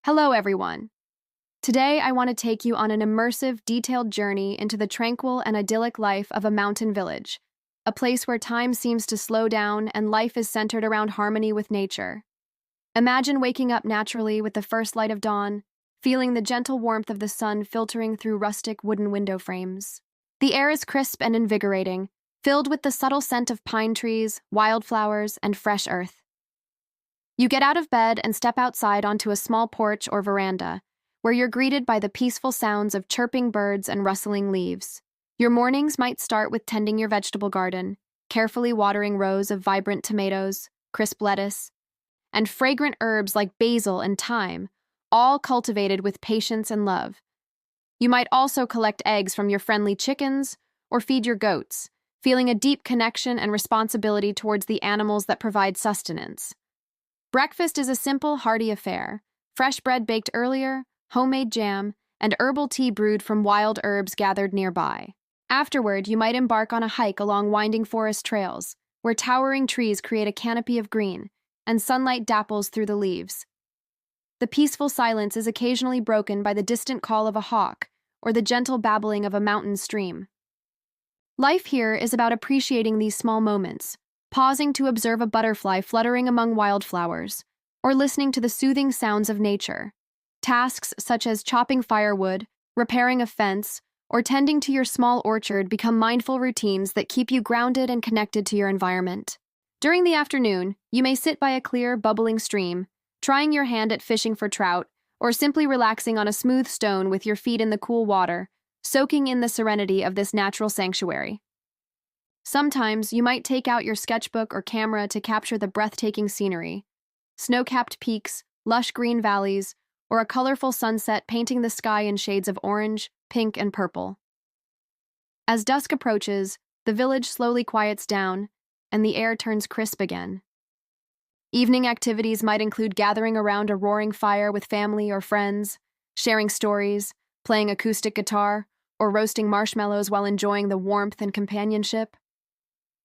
Hello, everyone. Today, I want to take you on an immersive, detailed journey into the tranquil and idyllic life of a mountain village, a place where time seems to slow down and life is centered around harmony with nature. Imagine waking up naturally with the first light of dawn, feeling the gentle warmth of the sun filtering through rustic wooden window frames. The air is crisp and invigorating, filled with the subtle scent of pine trees, wildflowers, and fresh earth. You get out of bed and step outside onto a small porch or veranda, where you're greeted by the peaceful sounds of chirping birds and rustling leaves. Your mornings might start with tending your vegetable garden, carefully watering rows of vibrant tomatoes, crisp lettuce, and fragrant herbs like basil and thyme, all cultivated with patience and love. You might also collect eggs from your friendly chickens or feed your goats, feeling a deep connection and responsibility towards the animals that provide sustenance. Breakfast is a simple, hearty affair: fresh bread baked earlier, homemade jam, and herbal tea brewed from wild herbs gathered nearby. Afterward, you might embark on a hike along winding forest trails, where towering trees create a canopy of green, and sunlight dapples through the leaves. The peaceful silence is occasionally broken by the distant call of a hawk or the gentle babbling of a mountain stream. Life here is about appreciating these small moments, pausing to observe a butterfly fluttering among wildflowers, or listening to the soothing sounds of nature. Tasks such as chopping firewood, repairing a fence, or tending to your small orchard become mindful routines that keep you grounded and connected to your environment. During the afternoon, you may sit by a clear, bubbling stream, trying your hand at fishing for trout, or simply relaxing on a smooth stone with your feet in the cool water, soaking in the serenity of this natural sanctuary. Sometimes you might take out your sketchbook or camera to capture the breathtaking scenery: snow-capped peaks, lush green valleys, or a colorful sunset painting the sky in shades of orange, pink, and purple. As dusk approaches, the village slowly quiets down, and the air turns crisp again. Evening activities might include gathering around a roaring fire with family or friends, sharing stories, playing acoustic guitar, or roasting marshmallows while enjoying the warmth and companionship.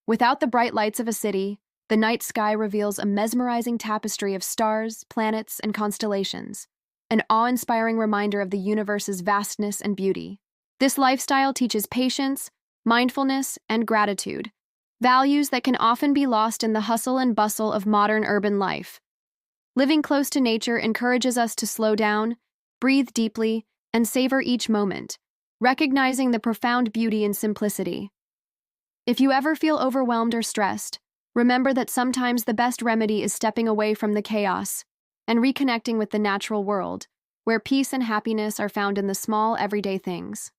Without the bright lights of a city, the night sky reveals a mesmerizing tapestry of stars, planets, and constellations, an awe-inspiring reminder of the universe's vastness and beauty. This lifestyle teaches patience, mindfulness, and gratitude, values that can often be lost in the hustle and bustle of modern urban life. Living close to nature encourages us to slow down, breathe deeply, and savor each moment, recognizing the profound beauty in simplicity. If you ever feel overwhelmed or stressed, remember that sometimes the best remedy is stepping away from the chaos and reconnecting with the natural world, where peace and happiness are found in the small, everyday things.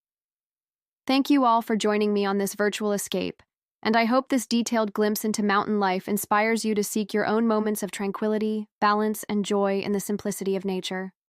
Thank you all for joining me on this virtual escape, and I hope this detailed glimpse into mountain life inspires you to seek your own moments of tranquility, balance, and joy in the simplicity of nature.